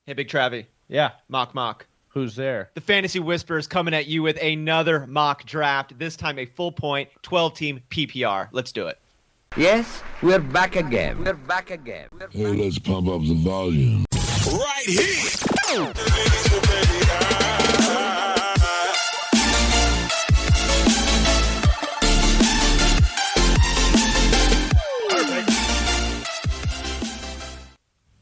Hey, Big Travy. Yeah. Mock. Who's there? The Fantasy Whispers coming at you with another mock draft, this time a full point 12-team PPR. Let's do it. Yes, we're back again. Hey, let's pump up the volume. Right here.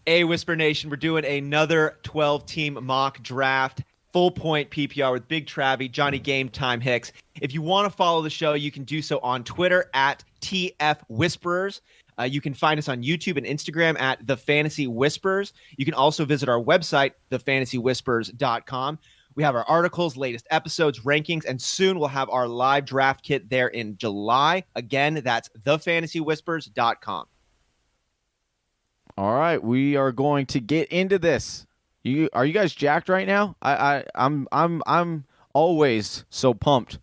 Hey, Whisper Nation, we're doing another 12-team mock draft. Full point PPR with Big Travy, Johnny Game Time Hicks. If you want to follow the show, you can do so on Twitter at TF Whisperers. You can find us on YouTube and Instagram at The Fantasy Whispers. You can also visit our website, thefantasywhispers.com. We have our articles, latest episodes, rankings, and soon we'll have our live draft kit there in July. Again, that's thefantasywhispers.com. All right, we are going to get into this. Are you guys jacked right now? I'm always so pumped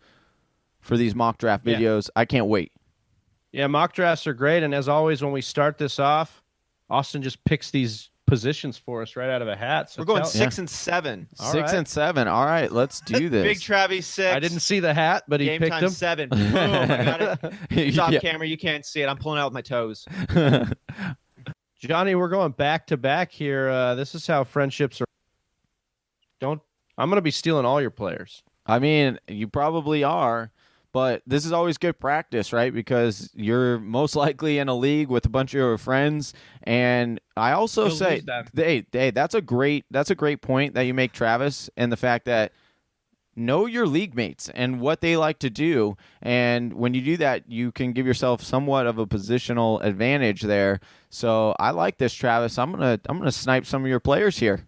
for these mock draft videos. Yeah. I can't wait. Yeah, mock drafts are great, and as always, when we start this off, Austin just picks these positions for us right out of a hat. So we're going 6 and 7. Six and 7. All right, let's do this. Big Travy 6. I didn't see the hat, but he Game picked time him. 7. Boom, I got it. It's off camera. You can't see it. I'm pulling out with my toes. Johnny, we're going back to back here. This is how friendships are. I'm going to be stealing all your players. I mean, you probably are, but this is always good practice, right? Because you're most likely in a league with a bunch of your friends, and I also say, hey, that's a great point that you make, Travis, and the fact that know your league mates and what they like to do, and when you do that, you can give yourself somewhat of a positional advantage there. So I like this, Travis. I'm gonna snipe some of your players here.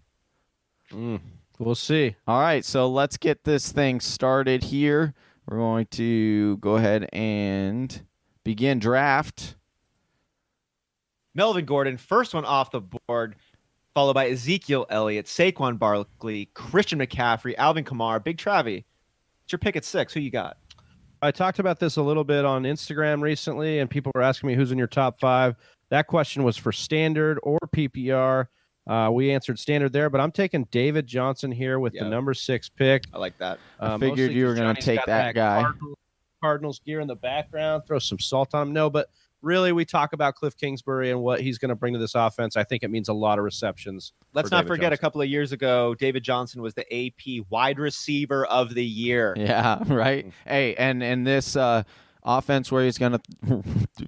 We'll see. All right, so let's get this thing started here. We're going to go ahead and begin draft. Melvin Gordon, first one off the board, followed by Ezekiel Elliott, Saquon Barkley, Christian McCaffrey, Alvin Kamara, Big Travy. It's your pick at 6. Who you got? I talked about this a little bit on Instagram recently, and people were asking me who's in your top 5. That question was for standard or PPR. We answered standard there, but I'm taking David Johnson here with the number 6 pick. I like that. I figured you were going to take that guy. Cardinals gear in the background, throw some salt on him. No, but really, we talk about Cliff Kingsbury and what he's going to bring to this offense. I think it means a lot of receptions. Let's not forget, a couple of years ago, David Johnson was the AP wide receiver of the year. Yeah, right. Hey, and this offense where he's going to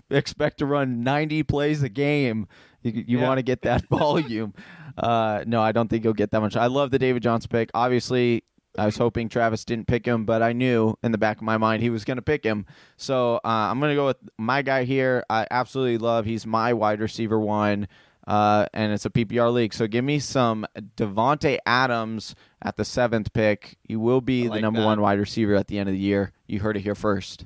expect to run 90 plays a game, you want to get that volume. No, I don't think you'll get that much. I love the David Johnson pick. Obviously, I was hoping Travis didn't pick him, but I knew in the back of my mind he was going to pick him. So I'm going to go with my guy here. I absolutely love. He's my wide receiver 1, and it's a PPR league. So give me some Devontae Adams at the 7th pick. He will be the number 1 wide receiver at the end of the year. You heard it here first.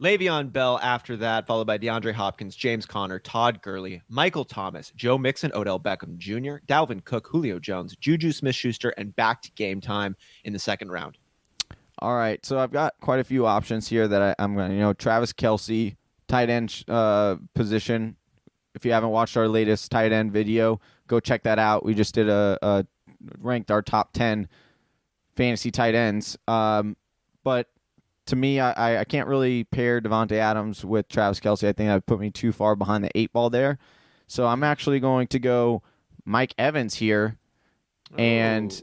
Le'Veon Bell after that, followed by DeAndre Hopkins, James Conner, Todd Gurley, Michael Thomas, Joe Mixon, Odell Beckham Jr., Dalvin Cook, Julio Jones, Juju Smith-Schuster, and back to Game Time in the 2nd round. All right, so I've got quite a few options here that I'm going to, Travis Kelce, tight end position. If you haven't watched our latest tight end video, go check that out. We just did ranked our top 10 fantasy tight ends. But to me, I can't really pair Devontae Adams with Travis Kelce. I think that would put me too far behind the 8 ball there. So I'm actually going to go Mike Evans here and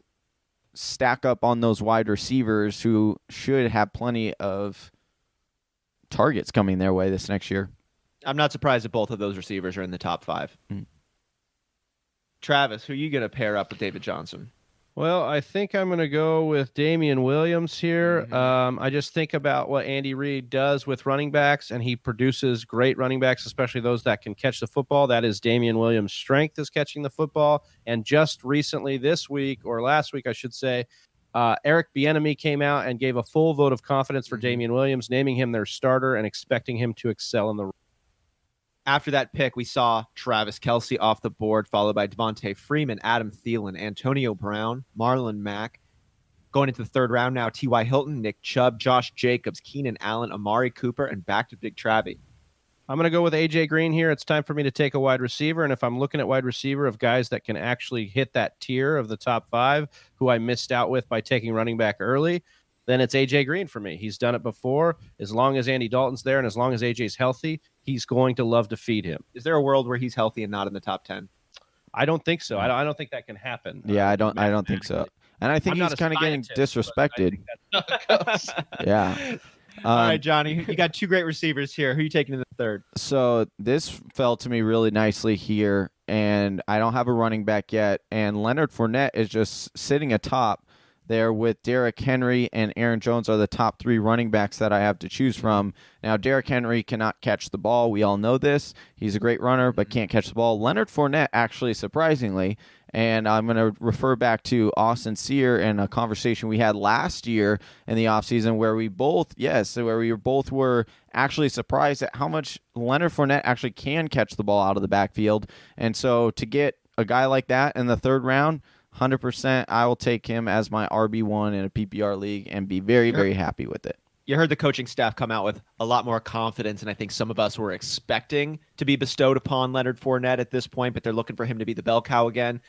stack up on those wide receivers who should have plenty of targets coming their way this next year. I'm not surprised that both of those receivers are in the top 5. Travis, who are you going to pair up with David Johnson? Well, I think I'm going to go with Damian Williams here. I just think about what Andy Reid does with running backs, and he produces great running backs, especially those that can catch the football. That is Damian Williams' strength, is catching the football. And just recently this week, or last week, I should say, Eric Bieniemy came out and gave a full vote of confidence for Damian Williams, naming him their starter and expecting him to excel in the role. After that pick, we saw Travis Kelce off the board, followed by Devontae Freeman, Adam Thielen, Antonio Brown, Marlon Mack. Going into the 3rd round now, T.Y. Hilton, Nick Chubb, Josh Jacobs, Keenan Allen, Amari Cooper, and back to Big Travy. I'm going to go with A.J. Green here. It's time for me to take a wide receiver, and if I'm looking at wide receiver of guys that can actually hit that tier of the top 5, who I missed out with by taking running back early, then it's A.J. Green for me. He's done it before. As long as Andy Dalton's there and as long as A.J.'s healthy, he's going to love to feed him. Is there a world where he's healthy and not in the top 10? I don't think so. I don't think that can happen. Yeah, I don't think so. And I think he's kind of getting disrespected. Yeah. All right, Johnny, you got 2 great receivers here. Who are you taking in the third? So this fell to me really nicely here, and I don't have a running back yet. And Leonard Fournette is just sitting atop there with Derrick Henry and Aaron Jones are the top 3 running backs that I have to choose from. Now, Derrick Henry cannot catch the ball. We all know this. He's a great runner, but can't catch the ball. Leonard Fournette, actually, surprisingly, and I'm going to refer back to Austin Cyr and a conversation we had last year in the offseason where we both were actually surprised at how much Leonard Fournette actually can catch the ball out of the backfield. And so to get a guy like that in the 3rd round, 100%, I will take him as my RB1 in a PPR league and be very, very happy with it. You heard the coaching staff come out with a lot more confidence, and I think some of us were expecting to be bestowed upon Leonard Fournette at this point, but they're looking for him to be the bell cow again.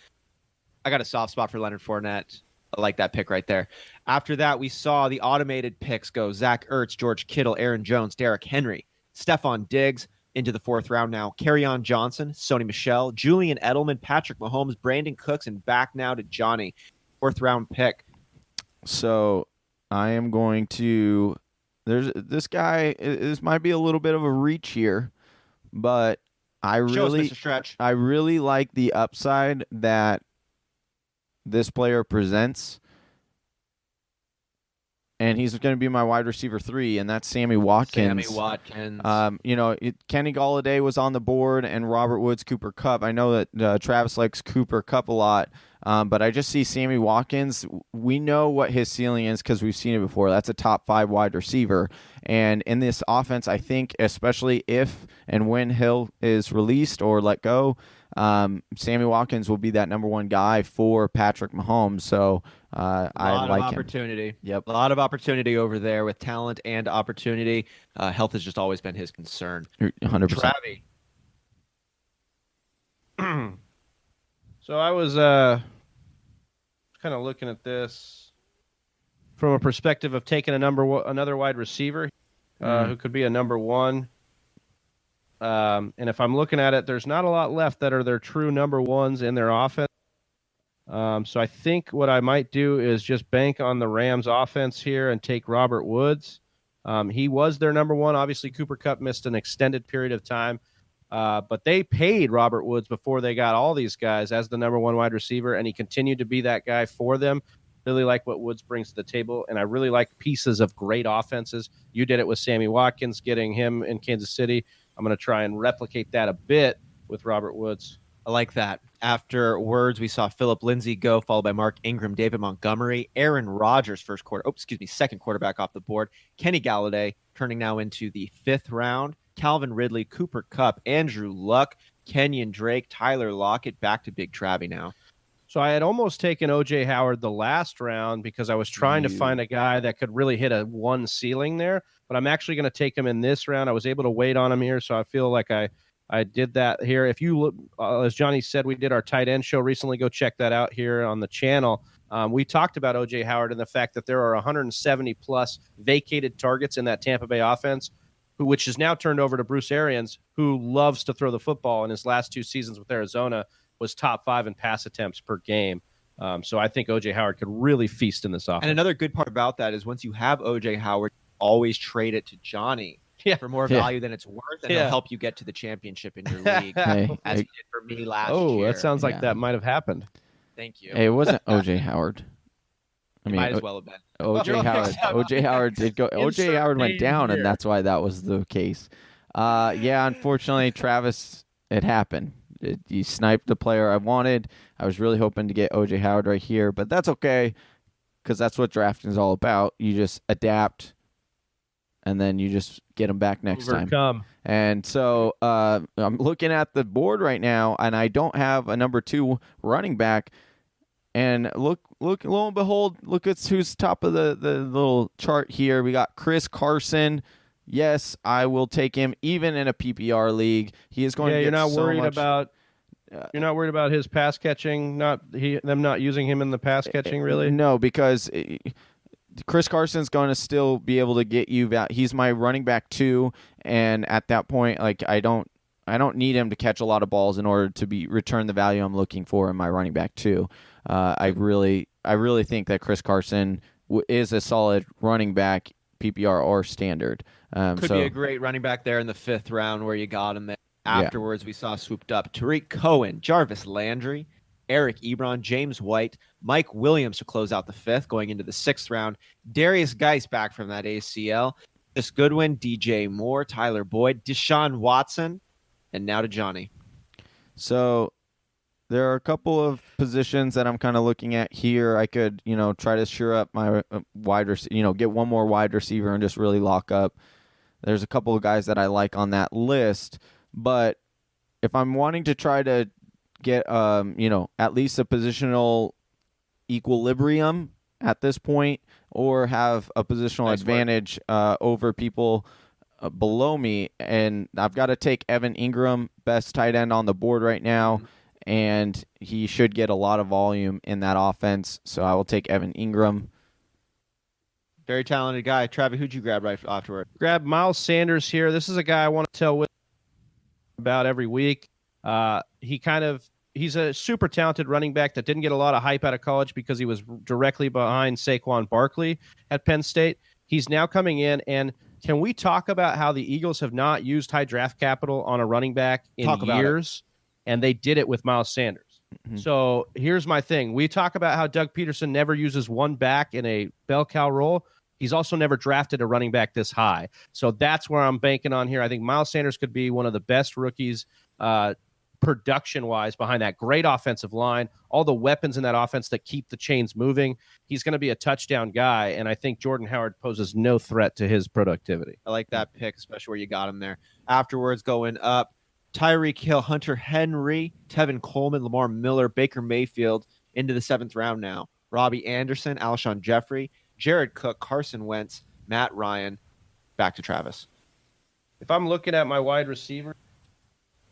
I got a soft spot for Leonard Fournette. I like that pick right there. After that, we saw the automated picks go. Zach Ertz, George Kittle, Aaron Jones, Derrick Henry, Stephon Diggs into the 4th round now. Kerryon Johnson, Sony Michel, Julian Edelman, Patrick Mahomes, Brandon Cooks, and back now to Johnny. 4th round pick. So I am going to... There's this guy. This might be a little bit of a reach here, but I really like the upside that this player presents. And he's going to be my wide receiver 3, and that's Sammy Watkins. Kenny Golladay was on the board, and Robert Woods, Cooper Kupp. I know that Travis likes Cooper Kupp a lot, but I just see Sammy Watkins. We know what his ceiling is because we've seen it before. That's a top 5 wide receiver. And in this offense, I think, especially if and when Hill is released or let go, Sammy Watkins will be that number 1 guy for Patrick Mahomes. So I like him. A lot of opportunity. Yep. A lot of opportunity over there with talent and opportunity. Health has just always been his concern. 100%. Travy. So I was kind of looking at this from a perspective of taking another wide receiver who could be a number 1. And if I'm looking at it, there's not a lot left that are their true number 1s in their offense. So I think what I might do is just bank on the Rams offense here and take Robert Woods. He was their number 1. Obviously, Cooper Kupp missed an extended period of time. But they paid Robert Woods before they got all these guys as the number 1 wide receiver, and he continued to be that guy for them. Really like what Woods brings to the table, and I really like pieces of great offenses. You did it with Sammy Watkins, getting him in Kansas City. I'm going to try and replicate that a bit with Robert Woods. I like that. Afterwards, we saw Phillip Lindsay go, followed by Mark Ingram, David Montgomery, Aaron Rodgers, second quarterback off the board. Kenny Galladay turning now into the 5th round. Calvin Ridley, Cooper Kupp, Andrew Luck, Kenyon Drake, Tyler Lockett, back to Big Travy now. So I had almost taken O.J. Howard the last round because I was trying to find a guy that could really hit a 1 ceiling there, but I'm actually going to take him in this round. I was able to wait on him here, so I feel like I did that here. If you look, as Johnny said, we did our tight end show recently. Go check that out here on the channel. We talked about O.J. Howard and the fact that there are 170-plus vacated targets in that Tampa Bay offense, which is now turned over to Bruce Arians, who loves to throw the football. In his last 2 seasons with Arizona, was top 5 in pass attempts per game. So I think O.J. Howard could really feast in this offense. And another good part about that is once you have O.J. Howard, always trade it to Johnny for more value than it's worth, and he'll help you get to the championship in your league, as he did for me last year. Oh, that sounds like that might have happened. Thank you. Hey, it wasn't O.J. Howard. I mean, might as well have been. O.J. Howard. O.J. Howard did go. O.J. Howard went down, and that's why that was the case. Unfortunately, Travis, it happened. You sniped the player I wanted. I was really hoping to get O.J. Howard right here, but that's okay because that's what drafting is all about. You just adapt, and then you just get them back next time. And so I'm looking at the board right now, and I don't have a number 2 running back. And look, lo and behold, look at who's top of the little chart here. We got Chris Carson. yes, I will take him even in a PPR league. He is going to get you're not so worried much. about. You're not worried about his pass catching. Them not using him in the pass catching, really. No, because Chris Carson's going to still be able to get you. He's my running back 2, and at that point, like I don't need him to catch a lot of balls in order to return the value I'm looking for in my running back 2. I really think that Chris Carson is a solid running back, PPR or standard. Could be a great running back there in the 5th round where you got him there. Afterwards, we saw swooped up Tariq Cohen, Jarvis Landry, Eric Ebron, James White, Mike Williams to close out the 5th, going into the 6th round. Darius Geis back from that ACL. Chris Goodwin, DJ Moore, Tyler Boyd, Deshaun Watson, and now to Johnny. So there are a couple of positions that I'm kind of looking at here. I could, try to shore up my wide receiver, get one more wide receiver and just really lock up. There's a couple of guys that I like on that list. But if I'm wanting to try to get, at least a positional equilibrium at this point, or have a positional advantage over people below me, and I've got to take Evan Ingram, best tight end on the board right now, and he should get a lot of volume in that offense. So I will take Evan Ingram. Very talented guy. Travie, who'd you grab right afterward? Grab Miles Sanders here. This is a guy I want to tell about every week. He's a super talented running back that didn't get a lot of hype out of college because he was directly behind Saquon Barkley at Penn State. He's now coming in, and can we talk about how the Eagles have not used high draft capital on a running back in years, and they did it with Miles Sanders. Mm-hmm. So here's my thing. We talk about how Doug Peterson never uses one back in a bell cow role. He's also never drafted a running back this high. So that's where I'm banking on here. I think Miles Sanders could be one of the best rookies production-wise behind that great offensive line, all the weapons in that offense that keep the chains moving. He's going to be a touchdown guy, and I think Jordan Howard poses no threat to his productivity. I like that pick, especially where you got him there. Afterwards, going up, Tyreek Hill, Hunter Henry, Tevin Coleman, Lamar Miller, Baker Mayfield into the 7th round now. Robbie Anderson, Alshon Jeffrey, Jared Cook, Carson Wentz, Matt Ryan. Back to Travis. If I'm looking at my wide receiver,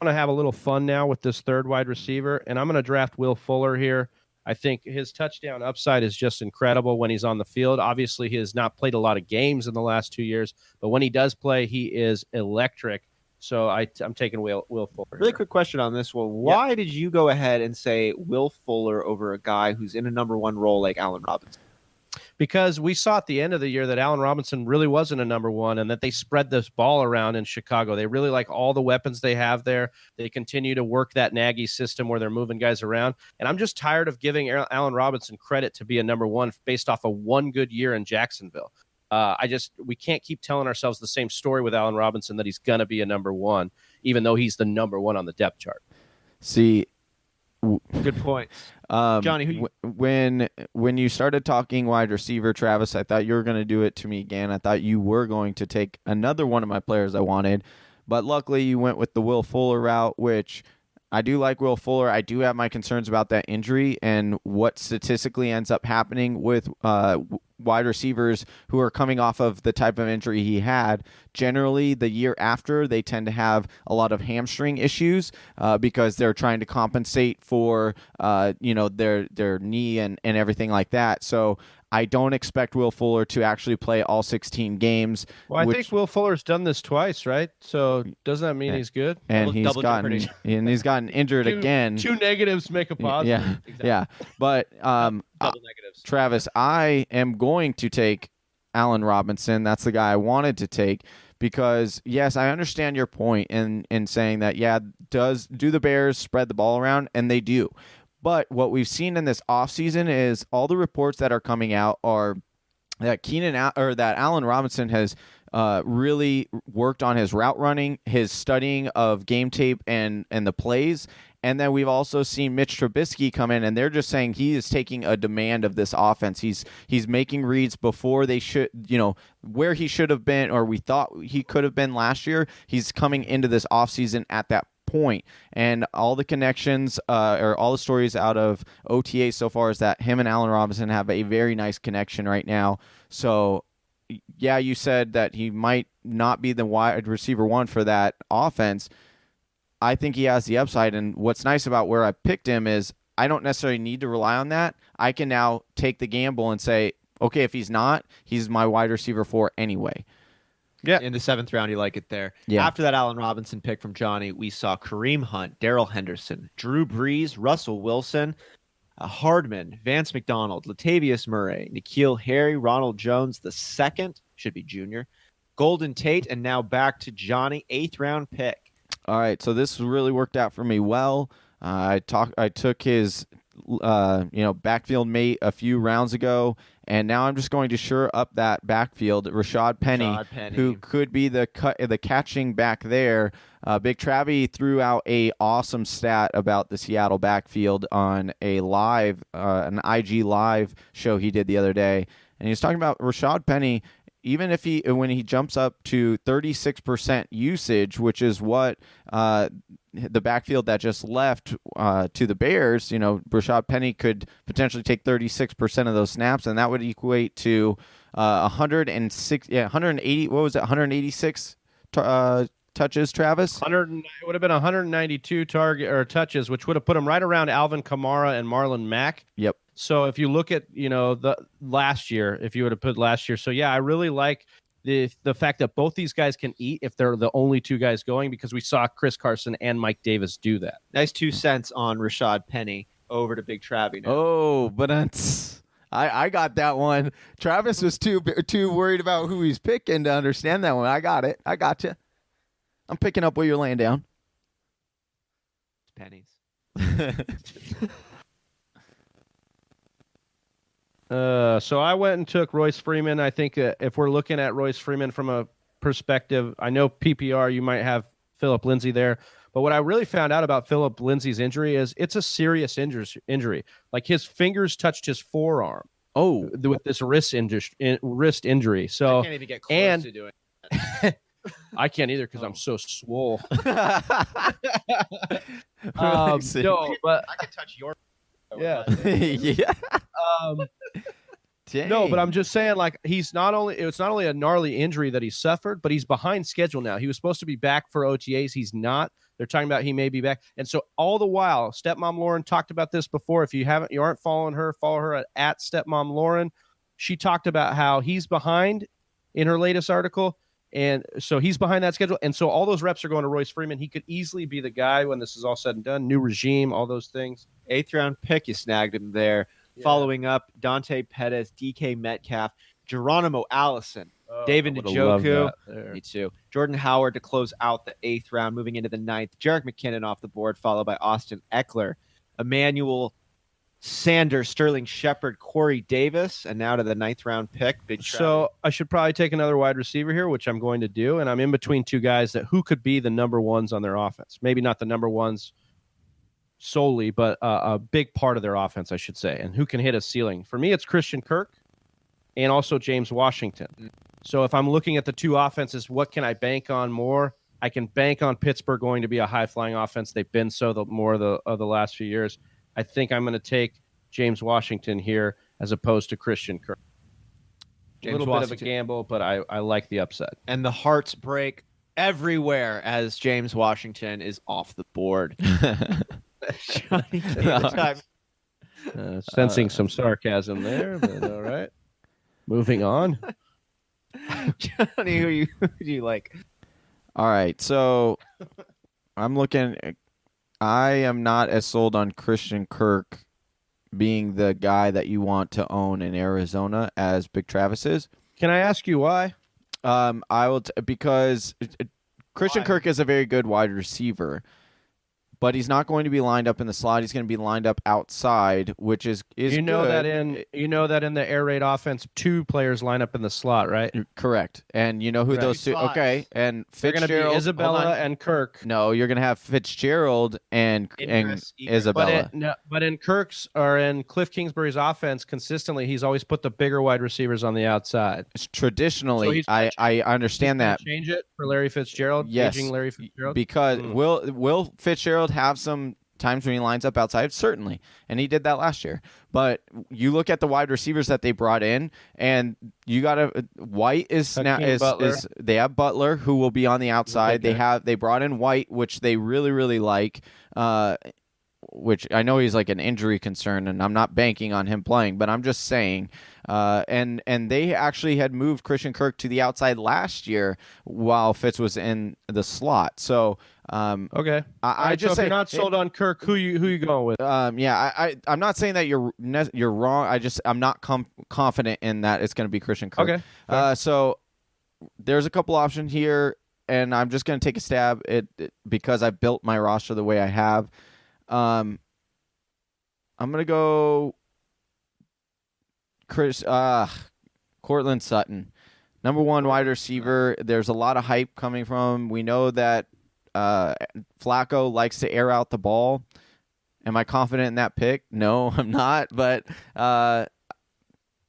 I'm going to have a little fun now with this 3rd wide receiver, and I'm going to draft Will Fuller here. I think his touchdown upside is just incredible when he's on the field. Obviously, he has not played a lot of games in the last 2 years, but when he does play, he is electric. So I'm taking Will Fuller. Really quick question on this one. Why did you go ahead and say Will Fuller over a guy who's in a number 1 role like Allen Robinson? Because we saw at the end of the year that Allen Robinson really wasn't a number 1 and that they spread this ball around in Chicago. They really like all the weapons they have there. They continue to work that Nagy system where they're moving guys around. And I'm just tired of giving Allen Robinson credit to be a number 1 based off of one good year in Jacksonville. We can't keep telling ourselves the same story with Allen Robinson that he's going to be a number 1, even though he's the number 1 on the depth chart. See, good point. Johnny, when you started talking wide receiver, Travis, I thought you were going to do it to me again. I thought you were going to take another one of my players I wanted, but luckily you went with the Will Fuller route, which I do like Will Fuller. I do have my concerns about that injury and what statistically ends up happening with wide receivers who are coming off of the type of injury he had. Generally, the year after, they tend to have a lot of hamstring issues because they're trying to compensate for their knee and everything like that. So I don't expect Will Fuller to actually play all 16 games. Well, I think Will Fuller's done this twice, right? So doesn't that mean he's good? And he's gotten injured again. 2 negatives make a positive. Yeah, exactly. Yeah. But double negatives. Travis, I am going to take Allen Robinson. That's the guy I wanted to take because, yes, I understand your point in saying that, do the Bears spread the ball around? And they do. But what we've seen in this offseason is all the reports that are coming out are that Allen Robinson has really worked on his route running, his studying of game tape and the plays. And then we've also seen Mitch Trubisky come in, and they're just saying he is taking a demand of this offense. He's making reads before they should, where he should have been or we thought he could have been last year. He's coming into this offseason at that point, and all the connections or all the stories out of OTA so far is that him and Allen Robinson have a very nice connection right now. So yeah, you said that he might not be the wide receiver one for that offense. I think he has the upside, and what's nice about where I picked him is I don't necessarily need to rely on that. I can now take the gamble and say, okay, if he's not, he's my wide receiver 4 anyway. Yeah. In the 7th round, you like it there. Yeah. After that Allen Robinson pick from Johnny, we saw Kareem Hunt, Darrell Henderson, Drew Brees, Russell Wilson, Hardman, Vance McDonald, Latavius Murray, N'Keal Harry, Ronald Jones II, should be junior, Golden Tate, and now back to Johnny, 8th round pick. All right, so this really worked out for me well. I took his backfield mate a few rounds ago, and now I'm just going to shore up that backfield. Rashad Penny, who could be the catching back there. Big Travy threw out a awesome stat about the Seattle backfield on a live, an IG live show he did the other day, and he was talking about Rashad Penny. Even if when he jumps up to 36% usage, which is what the backfield that just left to the Bears, Rashad Penny could potentially take 36% of those snaps, and that would equate to 180. What was it? 186 touches, Travis? It would have been 192 touches, which would have put him right around Alvin Kamara and Marlon Mack. Yep. So if you look at the last year, if you would have put last year, so yeah, I really like the fact that both these guys can eat if they're the only two guys going, because we saw Chris Carson and Mike Davis do that. Nice 2 cents on Rashad Penny. Over to Big Travy now. Oh, but I got that one. Travis was too worried about who he's picking to understand that one. I got it. I got you. I'm picking up what you're laying down. Pennies. So I went and took Royce Freeman. I think if we're looking at Royce Freeman from a perspective, I know PPR, you might have Phillip Lindsay there, but what I really found out about Phillip Lindsay's injury is it's a serious injury. Like his fingers touched his forearm. Oh, with this wrist injury. So I can't even get close to doing that. I can't either because I'm so swole. no, but I could touch your. Yeah. Yeah. No, but I'm just saying, like, it's not only a gnarly injury that he suffered, but he's behind schedule now. He was supposed to be back for OTAs. He's not. They're talking about he may be back. And so all the while, Stepmom Lauren talked about this before. If you aren't following her, follow her at Stepmom Lauren. She talked about how he's behind in her latest article. And so he's behind that schedule. And so all those reps are going to Royce Freeman. He could easily be the guy when this is all said and done. New regime, all those things. 8th round pick, you snagged him there. Yeah. Following up, Dante Pettis, DK Metcalf, Geronimo Allison, David Njoku. Me too. Jordan Howard to close out the 8th round, moving into the 9th. Jerick McKinnon off the board, followed by Austin Eckler, Emmanuel Sanders, Sterling Shepard, Corey Davis, and now to the 9th round pick. So I should probably take another wide receiver here, which I'm going to do, and I'm in between two guys who could be the number ones on their offense. Maybe not the number ones solely, but a big part of their offense, I should say, and who can hit a ceiling. For me, it's Christian Kirk and also James Washington. So if I'm looking at the two offenses, what can I bank on more? I can bank on Pittsburgh going to be a high-flying offense. They've been so more of the last few years. I think I'm going to take James Washington here as opposed to Christian Kirk. A little bit of a gamble, but I like the upside. And the hearts break everywhere as James Washington is off the board. Johnny, sensing some sarcasm there, but all right. Moving on. Johnny, who do you like? All right, so I'm looking. I am not as sold on Christian Kirk being the guy that you want to own in Arizona as Big Travis is. Can I ask you why? I will because Christian Kirk is a very good wide receiver, but he's not going to be lined up in the slot. He's going to be lined up outside, which is good. That in the air raid offense, two players line up in the slot, right? Correct. And you know who those two? Okay, and Fitzgerald, going to be Isabella and Kirk. No, you're going to have Fitzgerald and Isabella. But in Kirk's or in Cliff Kingsbury's offense, consistently he's always put the bigger wide receivers on the outside. Traditionally, so I understand that. Change it for Larry Fitzgerald. Yes, Larry Fitzgerald. Because will Fitzgerald have some times when he lines up outside? Certainly. And he did that last year. But you look at the wide receivers that they brought in, and you got to White is they have Butler, who will be on the outside. They brought in White, which they really, really like. Which I know he's like an injury concern, and I'm not banking on him playing, but I'm just saying. And they actually had moved Christian Kirk to the outside last year while Fitz was in the slot. So okay, I just so if you're not sold on Kirk, who you going with? I'm not saying that you're wrong. I'm not confident in that it's going to be Christian Kirk. Okay, so there's a couple options here, and I'm just going to take a stab at because I built my roster the way I have. I'm gonna go Cortland Sutton, number 1 wide receiver. There's a lot of hype coming from him. We know that Flacco likes to air out the ball. Am I confident in that pick? No, I'm not. But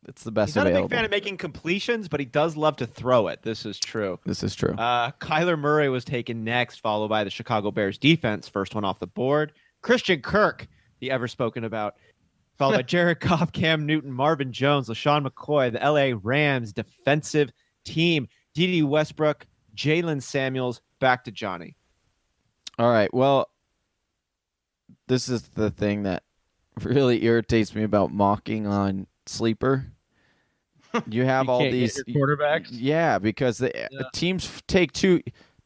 it's the best available. He's not a big fan of making completions, but he does love to throw it. This is true. Kyler Murray was taken next, followed by the Chicago Bears defense. First one off the board. Christian Kirk, the ever spoken about, followed by Jared Goff, Cam Newton, Marvin Jones, LaShawn McCoy, the LA Rams defensive team, D.D. Westbrook, Jalen Samuels. Back to Johnny. All right. Well, this is the thing that really irritates me about mocking on Sleeper. You have all these quarterbacks. Yeah, because the teams take two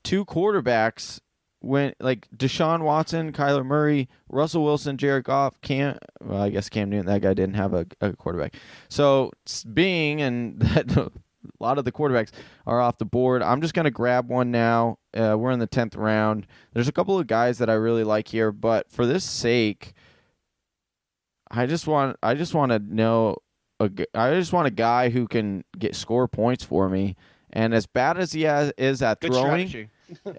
quarterbacks. When like Deshaun Watson, Kyler Murray, Russell Wilson, Jared Goff, I guess Cam Newton, that guy didn't have a quarterback. So being and that a lot of the quarterbacks are off the board, I'm just going to grab one now. We're in the 10th round. There's a couple of guys that I really like here, but for this sake, I just want to know I just want a guy who can score points for me. And as bad as he is at throwing,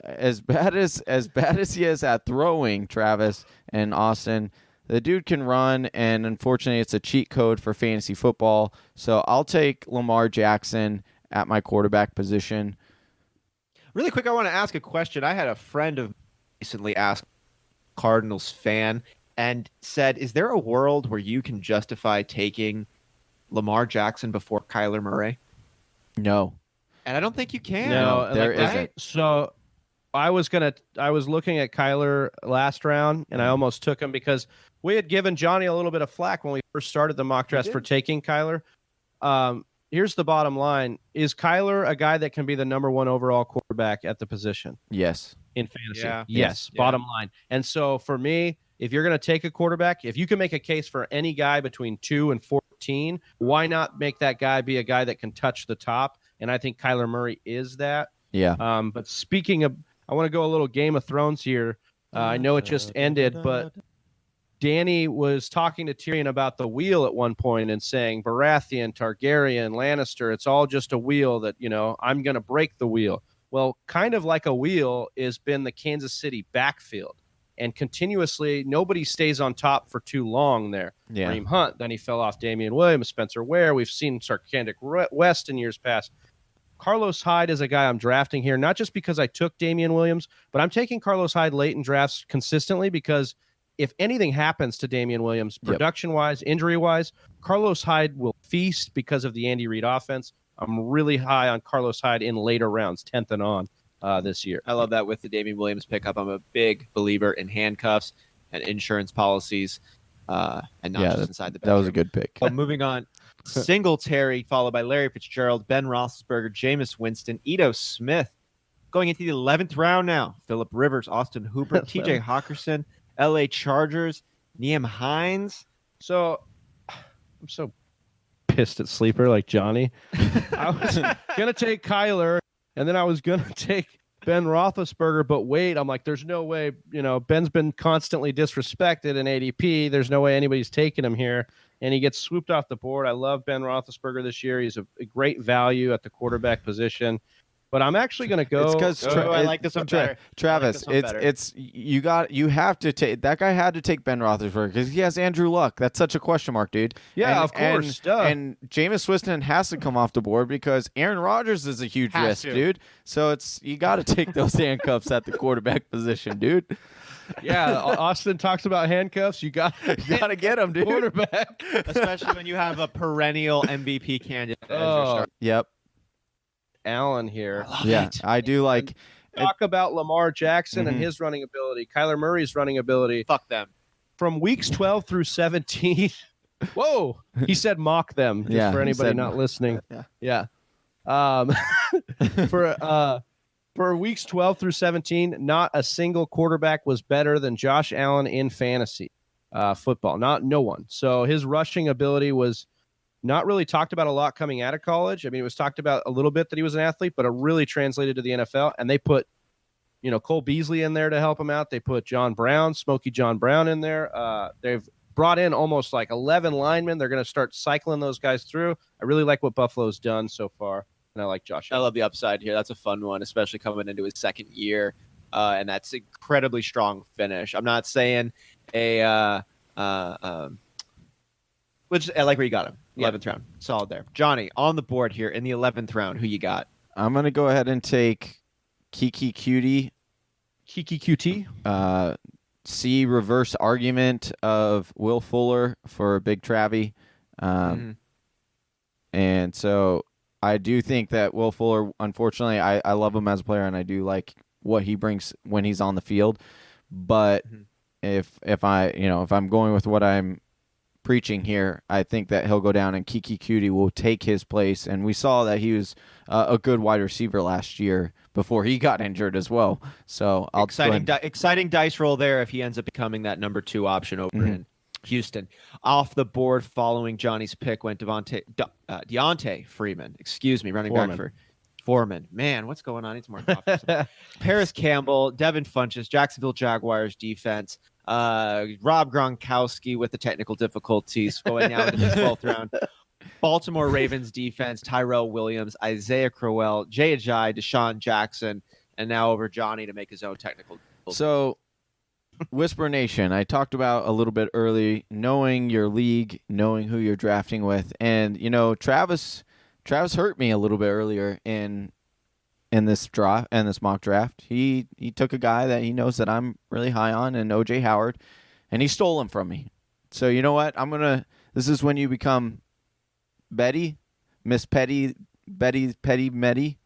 as bad as he is at throwing, Travis and Austin, the dude can run, and unfortunately, it's a cheat code for fantasy football. So I'll take Lamar Jackson at my quarterback position. Really quick, I want to ask a question. I had a friend of recently asked, Cardinals fan, and said, "Is there a world where you can justify taking Lamar Jackson before Kyler Murray?" No. And I don't think you can. No, there isn't. So I was looking at Kyler last round, and I almost took him because we had given Johnny a little bit of flack when we first started the mock draft for taking Kyler. Here's the bottom line. Is Kyler a guy that can be the number 1 overall quarterback at the position? Yes. In fantasy? Yeah. Yes. Yeah. Bottom line. And so for me, if you're going to take a quarterback, if you can make a case for any guy between 2 and 14, why not make that guy be a guy that can touch the top? And I think Kyler Murray is that. Yeah. But speaking of, I want to go a little Game of Thrones here. I know it just ended, but Danny was talking to Tyrion about the wheel at one point and saying Baratheon, Targaryen, Lannister, it's all just a wheel that, I'm going to break the wheel. Well, kind of like a wheel has been the Kansas City backfield. And continuously, nobody stays on top for too long there. Yeah. Kareem Hunt, then he fell off Damian Williams, Spencer Ware. We've seen Sarkisian West in years past. Carlos Hyde is a guy I'm drafting here, not just because I took Damian Williams, but I'm taking Carlos Hyde late in drafts consistently because if anything happens to Damian Williams, production-wise, injury-wise, Carlos Hyde will feast because of the Andy Reid offense. I'm really high on Carlos Hyde in later rounds, 10th and on. This year. I love that with the Damian Williams pickup. I'm a big believer in handcuffs and insurance policies, and not just inside the bedroom. That was a good pick. Well, moving on, Singletary, followed by Larry Fitzgerald, Ben Roethlisberger, Jameis Winston, Ito Smith. Going into the 11th round now, Phillip Rivers, Austin Hooper, T.J. Hawkinson, L.A. Chargers, Nyheim Hines. So I'm so pissed at Sleeper like Johnny. I was going to take Kyler. And then I was going to take Ben Roethlisberger, but wait, I'm like, there's no way, Ben's been constantly disrespected in ADP. There's no way anybody's taking him here. And he gets swooped off the board. I love Ben Roethlisberger this year. He's a great value at the quarterback position. But I'm actually going to go. It's because I like this one better. Travis, you have to take that guy had to take Ben Roethlisberger because he has Andrew Luck. That's such a question mark, dude. Yeah, of course. And Jameis Winston has to come off the board because Aaron Rodgers is a huge risk, dude. So you got to take those handcuffs at the quarterback position, dude. Yeah, Austin talks about handcuffs. You got to get them, dude. Quarterback, especially when you have a perennial MVP candidate. As your starter. Yep. Allen here. I do like. Talk about Lamar Jackson and his running ability. Kyler Murray's running ability. Fuck them. From weeks 12 through 17. Whoa. He said mock them, just for anybody not listening. Yeah. For weeks 12 through 17, not a single quarterback was better than Josh Allen in fantasy football. No one. So his rushing ability was not really talked about a lot coming out of college. I mean, it was talked about a little bit that he was an athlete, but it really translated to the NFL. And they put, Cole Beasley in there to help him out. They put Smokey John Brown in there. They've brought in almost like 11 linemen. They're going to start cycling those guys through. I really like what Buffalo's done so far. And I like Josh. I love the upside here. That's a fun one, especially coming into his second year. And that's incredibly strong finish. I'm not saying which I like where you got him. 11th round. Solid there. Johnny, on the board here in the 11th round, who you got? I'm going to go ahead and take Kiki Cutie. Kiki QT. C reverse argument of Will Fuller for Big Travy. And so I do think that Will Fuller, unfortunately, I love him as a player and I do like what he brings when he's on the field. But if I'm going with what I'm preaching here, I think that he'll go down and Kiki Cutie will take his place. And we saw that he was a good wide receiver last year before he got injured as well. So exciting dice roll there if he ends up becoming that number 2 option over in Houston. Off the board following Johnny's pick went Deontay Freeman. Excuse me, running back for Foreman. Man, what's going on? Needs more coffee. Paris Campbell, Devin Funchess, Jacksonville Jaguars defense. Rob Gronkowski with the technical difficulties going out in the 12th round. Baltimore Ravens defense, Tyrell Williams, Isaiah Crowell, Jay Ajayi, Deshaun Jackson, and now over Johnny to make his own technical difficulties. So, Whisper Nation, I talked about a little bit early, knowing your league, knowing who you're drafting with. And, Travis hurt me a little bit earlier in this draft and this mock draft. He took a guy that he knows that I'm really high on, and OJ Howard, and he stole him from me. So you know what? This is when you become Miss Petty Meddy,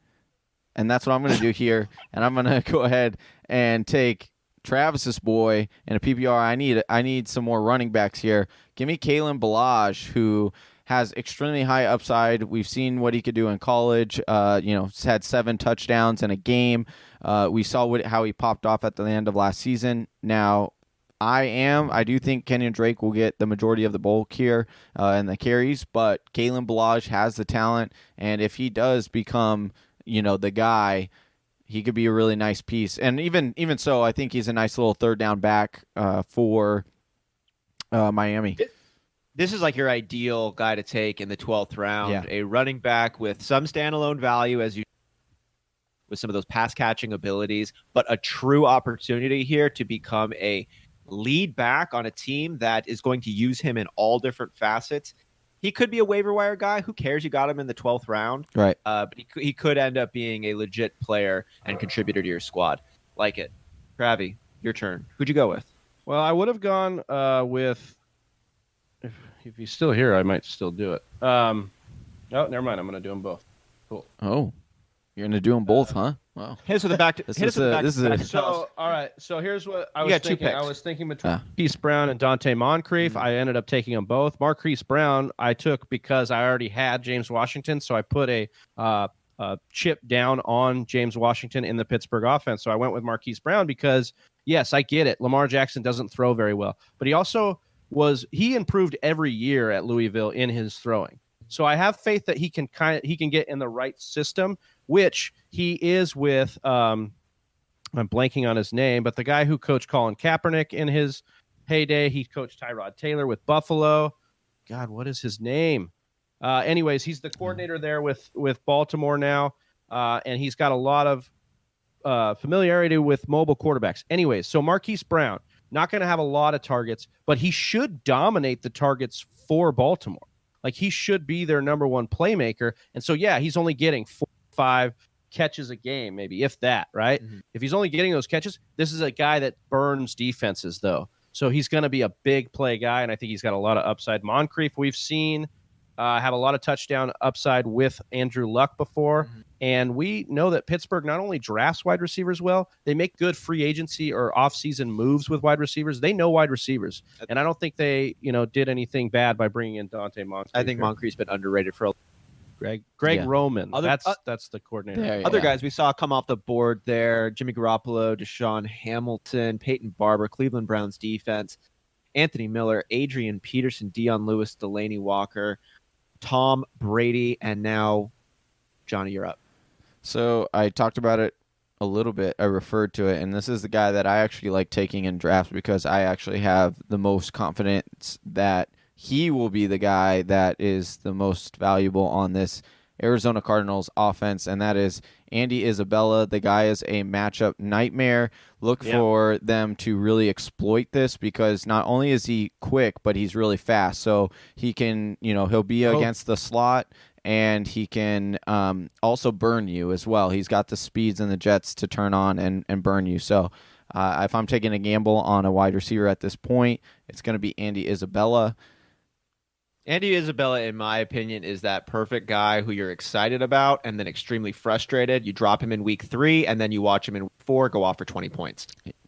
and that's what I'm gonna do here. And I'm gonna go ahead and take Travis's boy in a PPR. I need some more running backs here. Give me Kalen Ballage, who has extremely high upside. We've seen what he could do in college. He's had 7 touchdowns in a game. We saw how he popped off at the end of last season. Now, I do think Kenyon Drake will get the majority of the bulk here and the carries, but Kalen Ballage has the talent, and if he does become, the guy, he could be a really nice piece. And even so, I think he's a nice little third down back for Miami. This is like your ideal guy to take in the 12th round, a running back with some standalone value with some of those pass catching abilities, but a true opportunity here to become a lead back on a team that is going to use him in all different facets. He could be a waiver wire guy. Who cares? You got him in the 12th round. Right. But he could end up being a legit player and contributor to your squad. Like it. Travy, your turn. Who'd you go with? Well, I would have gone with... If he's still here, I might still do it. Oh, never mind. I'm going to do them both. Cool. Oh, you're going to do them both, huh? Wow. Hit us with the back. So, all right. So here's what I was thinking. I was thinking between Marquise Brown and Dante Moncrief. I ended up taking them both. Marquise Brown I took because I already had James Washington, so I put a chip down on James Washington in the Pittsburgh offense. So I went with Marquise Brown because, yes, I get it. Lamar Jackson doesn't throw very well, but he also he improved every year at Louisville in his throwing. So I have faith that he can get in the right system, which he is with. I'm blanking on his name, but the guy who coached Colin Kaepernick in his heyday, he coached Tyrod Taylor with Buffalo. God, what is his name? Anyways, he's the coordinator there with Baltimore now. and he's got a lot of familiarity with mobile quarterbacks. Anyways, so Marquise Brown, not going to have a lot of targets, but he should dominate the targets for Baltimore. Like, he should be their number one playmaker. And so, yeah, he's only getting 4 or 5 catches a game, maybe, if that, right? Mm-hmm. If he's only getting those catches, this is a guy that burns defenses, though. So he's going to be a big play guy, and I think he's got a lot of upside. Moncrief, we've seen have a lot of touchdown upside with Andrew Luck before. Mm-hmm. And we know that Pittsburgh not only drafts wide receivers well, they make good free agency or offseason moves with wide receivers. They know wide receivers. And I don't think they, did anything bad by bringing in Dante Moncrief. I think Moncrief's been underrated for a Greg Yeah. Roman. Other- That's the coordinator. There, Other yeah. guys we saw come off the board there: Jimmy Garoppolo, Deshaun Hamilton, Peyton Barber, Cleveland Browns defense, Anthony Miller, Adrian Peterson, Deion Lewis, Delaney Walker, Tom Brady, and now Johnny, you're up. So I talked about it a little bit. I referred to it, and this is the guy that I actually like taking in drafts because I actually have the most confidence that he will be the guy that is the most valuable on this Arizona Cardinals offense, and that is Andy Isabella. The guy is a matchup nightmare. Look for them to really exploit this because not only is he quick, but he's really fast. So he can, he'll be against the slot, and he can also burn you as well. He's got the speeds and the jets to turn on and burn you. So if I'm taking a gamble on a wide receiver at this point, it's going to be Andy Isabella. Andy Isabella, in my opinion, is that perfect guy who you're excited about and then extremely frustrated. You drop him in week 3, and then you watch him in week 4 go off for 20 points.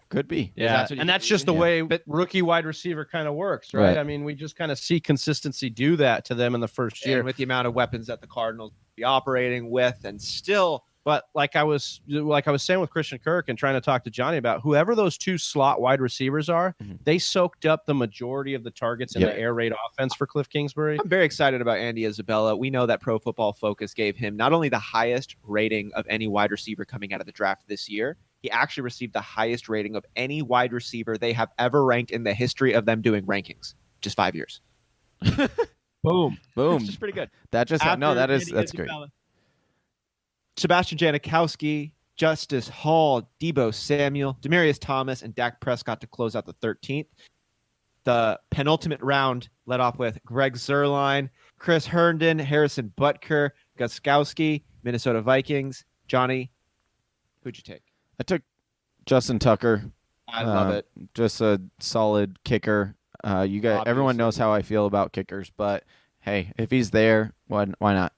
Could be. Yeah, That's that's just the way rookie wide receiver kind of works, right? Right. I mean, we just kind of see consistency do that to them in the first year. And with the amount of weapons that the Cardinals be operating with, and still, But like I was saying with Christian Kirk and trying to talk to Johnny about, whoever those 2 slot wide receivers are, they soaked up the majority of the targets in the air raid offense for Cliff Kingsbury. I'm very excited about Andy Isabella. We know that Pro Football Focus gave him not only the highest rating of any wide receiver coming out of the draft this year, he actually received the highest rating of any wide receiver they have ever ranked in the history of them doing rankings, just 5 years. Boom. Boom. It's just pretty good. That just After that's Andy great. Isabella, Sebastian Janikowski, Justice Hall, Debo Samuel, Demaryius Thomas, and Dak Prescott to close out the 13th. The penultimate round led off with Greg Zuerlein, Chris Herndon, Harrison Butker, Gostkowski, Minnesota Vikings. Johnny, who'd you take? I took Justin Tucker. I love it. Just a solid kicker. You guys, everyone knows how I feel about kickers, but hey, if he's there, why not?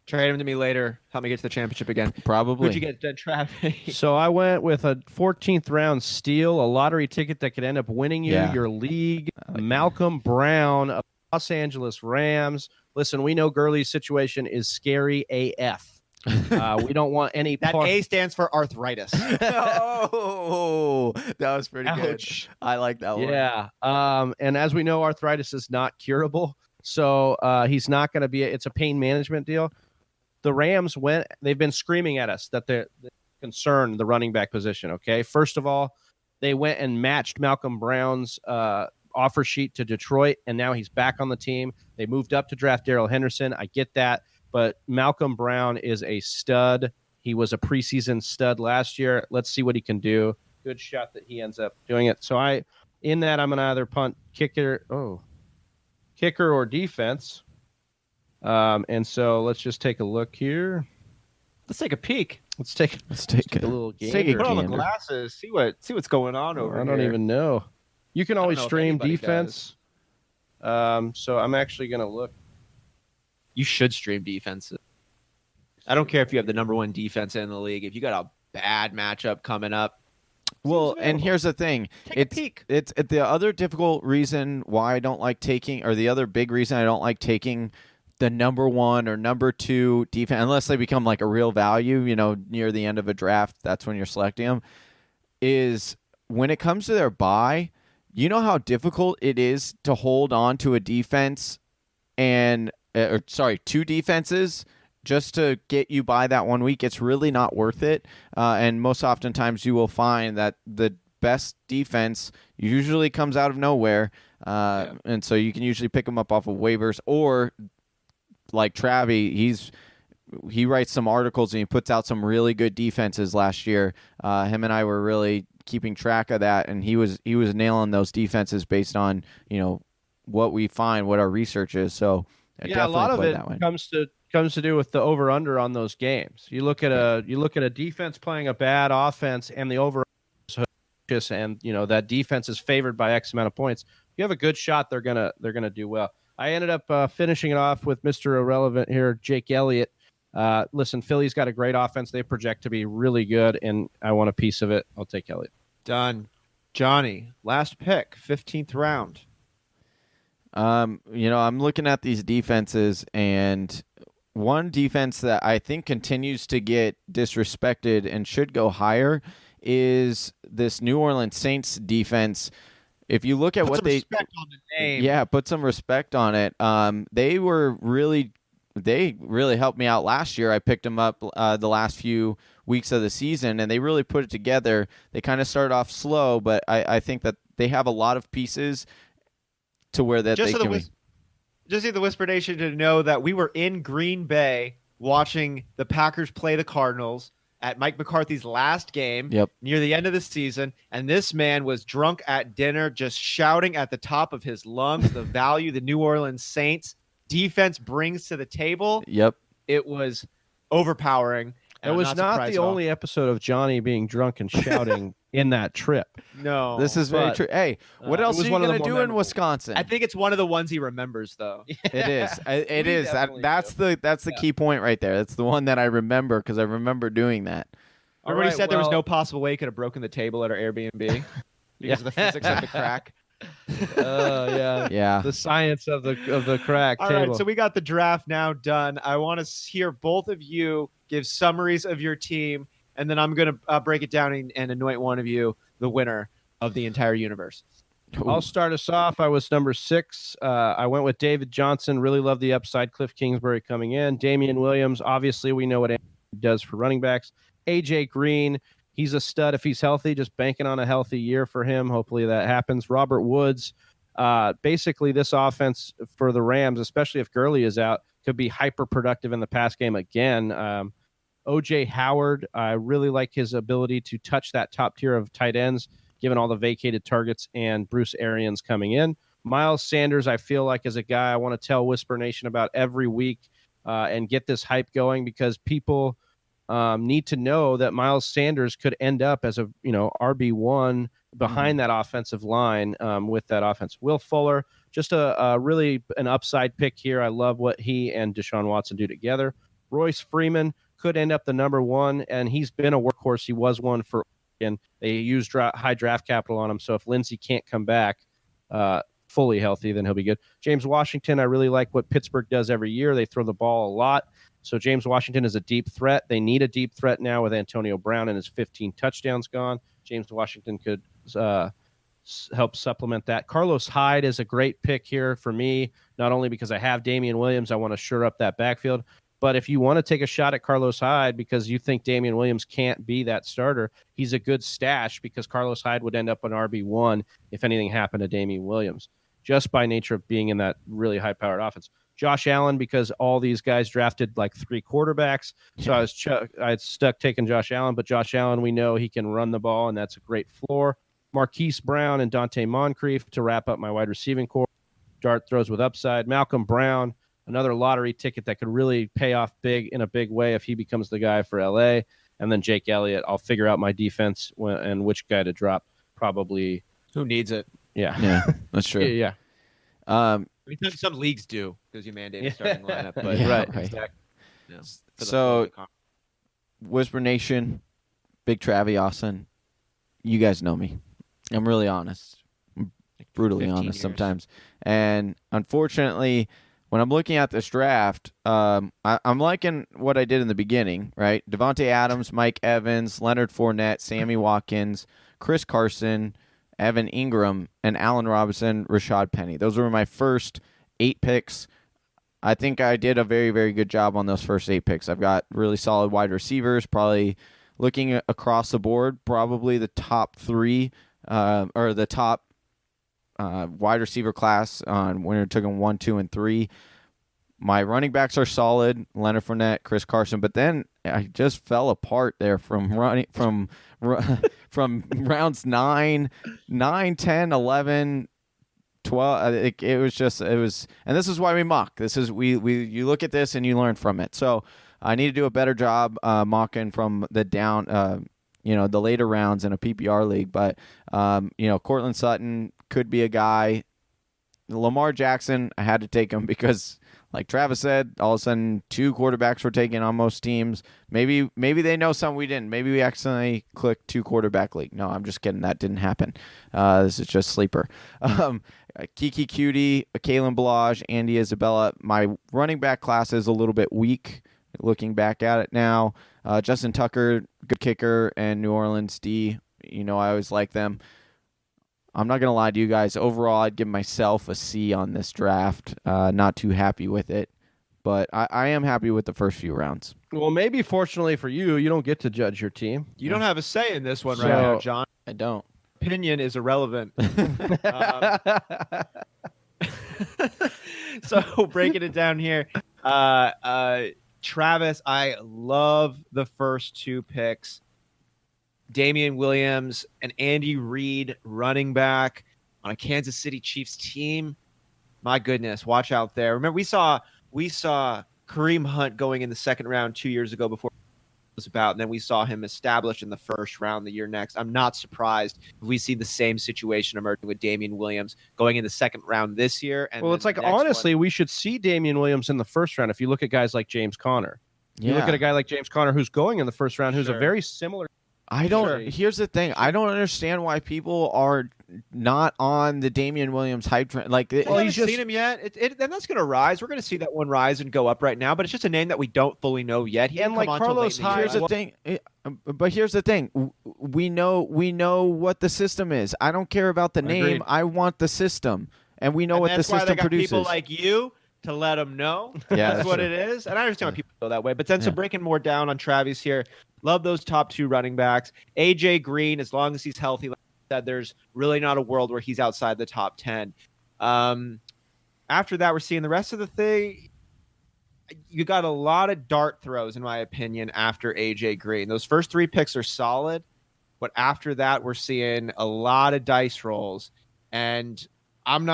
Trade him to me later. Help me get to the championship again. Probably. Who'd you get, Travis? So I went with a 14th round steal, a lottery ticket that could end up winning you your league. Malcolm Brown of Los Angeles Rams. Listen, we know Gurley's situation is scary AF. We don't want any That A stands for arthritis. Oh, that was pretty good. I like that one. Yeah. And as we know, arthritis is not curable. So he's not going to be it's a pain management deal. The Rams they've been screaming at us that they're concerned the running back position. Okay. First of all, they went and matched Malcolm Brown's offer sheet to Detroit, and now he's back on the team. They moved up to draft Darrell Henderson. I get that, but Malcolm Brown is a stud. He was a preseason stud last year. Let's see what he can do. Good shot that he ends up doing it. So I'm going to either punt kicker or defense. And so let's just take a look here. Let's take a peek. Let's take a little game. take a Put on the gander. glasses. See what's going on over here. I don't even know. You can always know if stream anybody defense. So I'm actually going to look. You should stream defenses. I don't care if you have the number 1 defense in the league. If you got a bad matchup coming up, Well, and here's the thing. Take a peek. It's the other difficult reason why I don't like taking, or the other big reason I don't like taking the number 1 or number 2 defense, unless they become like a real value, near the end of a draft, that's when you're selecting them, is when it comes to their bye, you know how difficult it is to hold on to a defense two defenses just to get you by that 1 week. It's really not worth it. And most oftentimes you will find that the best defense usually comes out of nowhere. And so you can usually pick them up off of waivers, or like Travy, he writes some articles and he puts out some really good defenses last year. Him and I were really keeping track of that, and he was nailing those defenses based on what we find, what our research is. So yeah, a lot of it comes to do with the over under on those games. You look at a defense playing a bad offense, and the over, and that defense is favored by X amount of points. If you have a good shot, they're gonna do well. I ended up finishing it off with Mr. Irrelevant here, Jake Elliott. Listen, Philly's got a great offense. They project to be really good, and I want a piece of it. I'll take Elliott. Done. Johnny, last pick, 15th round. I'm looking at these defenses, and one defense that I think continues to get disrespected and should go higher is this New Orleans Saints defense. If you look at Put some respect on the name. Yeah, put some respect on it. They really helped me out last year. I picked them up the last few weeks of the season, and they really put it together. They kind of started off slow, but I think that they have a lot of pieces to where that Just they can. Just need the Whisper Nation to know that we were in Green Bay watching the Packers play the Cardinals at Mike McCarthy's last game near the end of the season, and this man was drunk at dinner, just shouting at the top of his lungs the value the New Orleans Saints defense brings to the table. Yep. It was overpowering. It was not the only episode of Johnny being drunk and shouting in that trip. No. This is very true. Hey, what else are you going to do in Wisconsin? I think it's one of the ones he remembers, though. It is. It is. That's the key point right there. That's the one that I remember because I remember doing that. Everybody said there was no possible way he could have broken the table at our Airbnb because of the physics of the crack. Yeah. The science of the crack All table. right, so we got the draft now done. I want to hear both of you give summaries of your team, and then I'm going to break it down and anoint one of you the winner of the entire universe. I'll start us off. I was number 6. I went with David Johnson. Really love the upside. Cliff Kingsbury coming in. Damian Williams. Obviously, we know what he does for running backs. AJ Green. He's a stud if he's healthy. Just banking on a healthy year for him. Hopefully that happens. Robert Woods. Basically, this offense for the Rams, especially if Gurley is out, could be hyper productive in the pass game again. OJ Howard. I really like his ability to touch that top tier of tight ends, given all the vacated targets, and Bruce Arians coming in. Miles Sanders, I feel like, is a guy I want to tell Whisper Nation about every week and get this hype going, because people need to know that Miles Sanders could end up as a RB1 behind that offensive line with that offense. Will Fuller, just a really an upside pick here. I love what he and Deshaun Watson do together. Royce Freeman could end up the number 1, and he's been a workhorse. He was one for Oregon. They used high draft capital on him, so if Lindsey can't come back fully healthy, then he'll be good. James Washington, I really like what Pittsburgh does every year. They throw the ball a lot. So James Washington is a deep threat. They need a deep threat now with Antonio Brown and his 15 touchdowns gone. James Washington could help supplement that. Carlos Hyde is a great pick here for me, not only because I have Damian Williams, I want to shore up that backfield, but if you want to take a shot at Carlos Hyde because you think Damian Williams can't be that starter, he's a good stash because Carlos Hyde would end up an RB1 if anything happened to Damian Williams, just by nature of being in that really high-powered offense. Josh Allen, because all these guys drafted like 3 quarterbacks. So I was stuck taking Josh Allen, but Josh Allen, we know he can run the ball, and that's a great floor. Marquise Brown and Dante Moncrief to wrap up my wide receiving core. Dart throws with upside. Malcolm Brown, another lottery ticket that could really pay off in a big way if he becomes the guy for LA. And then Jake Elliott, I'll figure out my defense and which guy to drop. Probably. Who needs it? Yeah, that's true. Yeah. Some leagues do because you mandate a starting lineup, but right. Exactly. Yeah. So, Whisper Nation, Big Travy, Austin, you guys know me. I'm really honest. I'm brutally honest sometimes. And unfortunately, when I'm looking at this draft, I'm liking what I did in the beginning, right? Devontae Adams, Mike Evans, Leonard Fournette, Sammy Watkins, Chris Carson, Evan Ingram, and Allen Robinson, Rashad Penny. Those were my first 8 picks. I think I did a very, very good job on those first 8 picks. I've got really solid wide receivers, probably looking across the board, probably the top 3 or the top wide receiver class on when you're taking 1, 2, and 3. my running backs are solid, Leonard Fournette, Chris Carson, but then I just fell apart there from rounds 9, 10, 11, 12. It was, and this is why we mock. This is you look at this and you learn from it. So I need to do a better job mocking from the down, the later rounds in a PPR league. But Cortland Sutton could be a guy. Lamar Jackson, I had to take him because, like Travis said, all of a sudden 2 quarterbacks were taken on most teams. Maybe they know something we didn't. Maybe we accidentally clicked 2 quarterback league. No, I'm just kidding. That didn't happen. This is just sleeper. Kiki Cutie, Kalen Balaj, Andy Isabella. My running back class is a little bit weak. Looking back at it now, Justin Tucker, good kicker, and New Orleans D. I always like them. I'm not going to lie to you guys. Overall, I'd give myself a C on this draft. Not too happy with it, but I am happy with the first few rounds. Well, maybe fortunately for you, you don't get to judge your team. You don't have a say in this one right now, John. I don't. Opinion is irrelevant. So breaking it down here, Travis, I love the first 2 picks. Damian Williams and Andy Reid, running back on a Kansas City Chiefs team. My goodness, watch out there. Remember, we saw Kareem Hunt going in the second round 2 years ago before it was about, and then we saw him established in the first round the year next. I'm not surprised if we see the same situation emerging with Damian Williams going in the second round this year. And well, it's like, honestly, we should see Damian Williams in the first round. If you look at guys like James Conner, you look at a guy like James Conner who's going in the first round, who's a very similar. Here's the thing. I don't understand why people are not on the Damian Williams hype train. He's just seen him yet. And that's going to rise. We're going to see that one rise and go up right now. But it's just a name that we don't fully know yet. And like Carlos Hyde. Here's the thing. But here's the thing. We know what the system is. I don't care about the name. Agreed. I want the system, and we know what the system produces. People like you to let them know. Yeah, that's what it is. And I understand why people go that way. But then so breaking more down on Travis here. Love those top 2 running backs. AJ Green, as long as he's healthy, like I said, there's really not a world where he's outside the top 10. After that, we're seeing the rest of the thing. You got a lot of dart throws, in my opinion, after AJ Green. Those first 3 picks are solid, but after that, we're seeing a lot of dice rolls. And I'm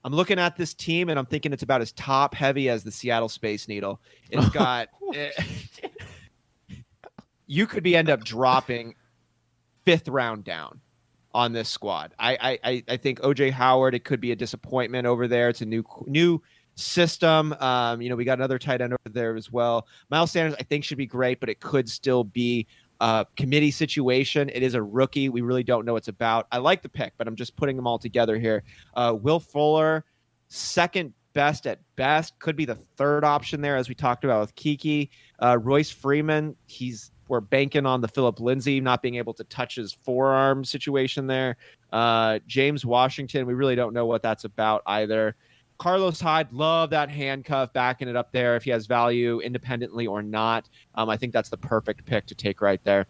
looking at this team, and I'm thinking it's about as top heavy as the Seattle Space Needle. It's got... You could end up dropping 5th round down on this squad. I think OJ Howard, it could be a disappointment over there. It's a new system. We got another tight end over there as well. Miles Sanders, I think, should be great, but it could still be a committee situation. It is a rookie. We really don't know what it's about. I like the pick, but I'm just putting them all together here. Will Fuller, second best at best, could be the 3rd option there, as we talked about with Kiki. Royce Freeman, we're banking on the Phillip Lindsay not being able to touch his forearm situation there. James Washington, we really don't know what that's about either. Carlos Hyde, love that handcuff, backing it up there if he has value independently or not. I think that's the perfect pick to take right there.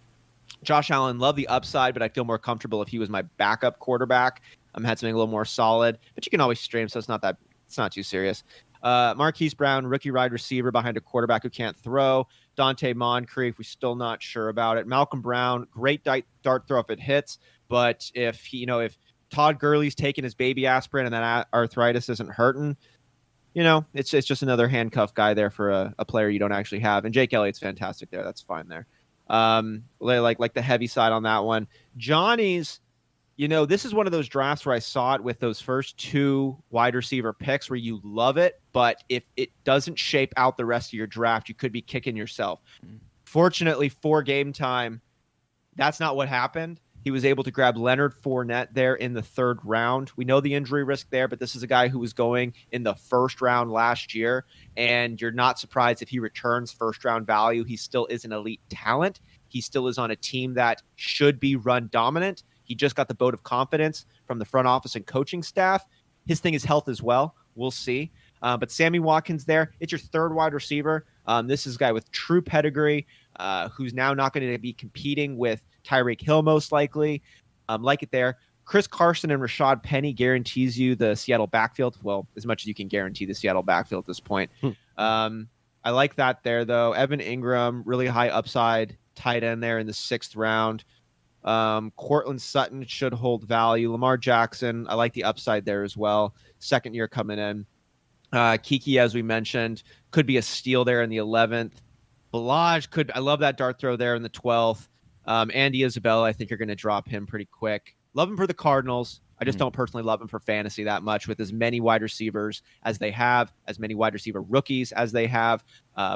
Josh Allen, love the upside, but I feel more comfortable if he was my backup quarterback. Had something a little more solid, but you can always stream, so it's not too serious. Marquise Brown, rookie wide receiver behind a quarterback who can't throw. Dante Moncrief, we're still not sure about it. Malcolm Brown, great dart throw if it hits, but if Todd Gurley's taking his baby aspirin and that arthritis isn't hurting, it's just another handcuff guy there for a player you don't actually have. And Jake Elliott's fantastic there. That's fine there. Like the heavy side on that one. Johnny's, this is one of those drafts where I saw it with those first 2 wide receiver picks where you love it, but if it doesn't shape out the rest of your draft, you could be kicking yourself. Fortunately for Game Time, that's not what happened. He was able to grab Leonard Fournette there in the 3rd round. We know the injury risk there, but this is a guy who was going in the 1st round last year, and you're not surprised if he returns 1st round value. He still is an elite talent. He still is on a team that should be run dominant. He just got the vote of confidence from the front office and coaching staff. His thing is health as well. We'll see. But Sammy Watkins there, it's your 3rd wide receiver. This is a guy with true pedigree who's now not going to be competing with Tyreek Hill most likely. Like it there. Chris Carson and Rashad Penny guarantees you the Seattle backfield. Well, as much as you can guarantee the Seattle backfield at this point. I like that there, though. Evan Ingram, really high upside tight end there in the 6th round. Cortland Sutton should hold value. Lamar Jackson, I like the upside there as well. 2nd year coming in. Kiki, as we mentioned, could be a steal there in the 11th. Balaj I love that dart throw there in the 12th. Andy Isabella, I think you're going to drop him pretty quick. Love him for the Cardinals. I just don't personally love him for fantasy that much with as many wide receivers as they have, as many wide receiver rookies as they have,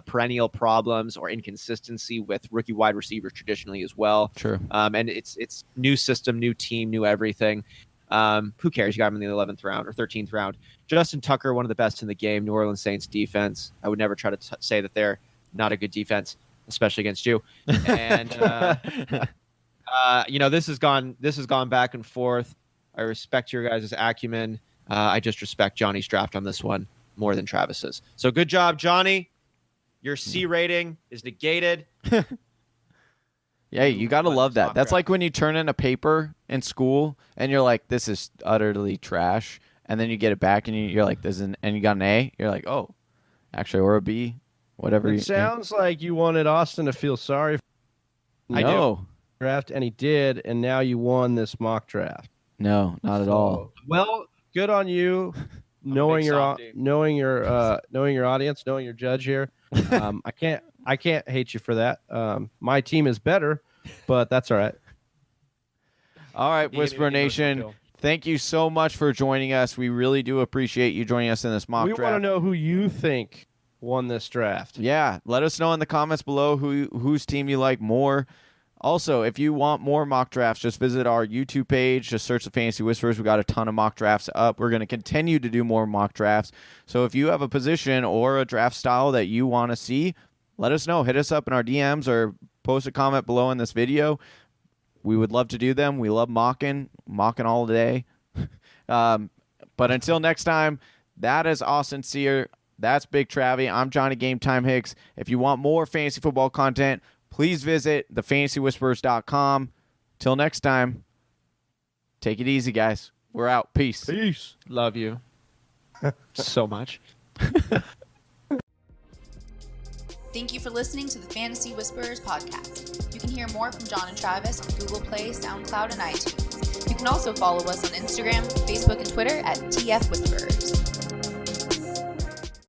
perennial problems or inconsistency with rookie wide receivers traditionally as well. Sure. And it's new system, new team, new everything. Who cares? You got him in the 11th round or 13th round. Justin Tucker, one of the best in the game. New Orleans Saints defense. I would never try to say that they're not a good defense, especially against you. And this has gone back and forth. I respect your guys' acumen. I just respect Johnny's draft on this one more than Travis's. So good job, Johnny. Your C rating is negated. Yeah, you got to love that. That's like when you turn in a paper in school and you're like, this is utterly trash. And then you get it back and you're like, and you got an A. You're like, oh, actually, or a B, whatever. It sounds like you wanted Austin to feel sorry. I know. Draft, and he did, and now you won this mock draft. No, not at all. Well, good on you, knowing your audience, knowing your judge here. I can't hate you for that. My team is better, but that's all right. All right, Whisper Nation, thank you so much for joining us. We really do appreciate you joining us in this mock draft. We want to know who you think won this draft. Yeah, let us know in the comments below whose team you like more. Also, if you want more mock drafts, just visit our YouTube page. Just search the Fantasy Whisperers. We got a ton of mock drafts up. We're going to continue to do more mock drafts. So if you have a position or a draft style that you want to see, let us know. Hit us up in our DMs or post a comment below in this video. We would love to do them. We love mocking all day. But until next time, that is Austin Cyr. That's Big Travy. I'm Johnny Game Time Hicks. If you want more fantasy football content, please visit thefantasywhisperers.com. Till next time, take it easy, guys. We're out. Peace. Love you so much. Thank you for listening to the Fantasy Whisperers podcast. You can hear more from John and Travis on Google Play, SoundCloud, and iTunes. You can also follow us on Instagram, Facebook, and Twitter at TF Whisperers.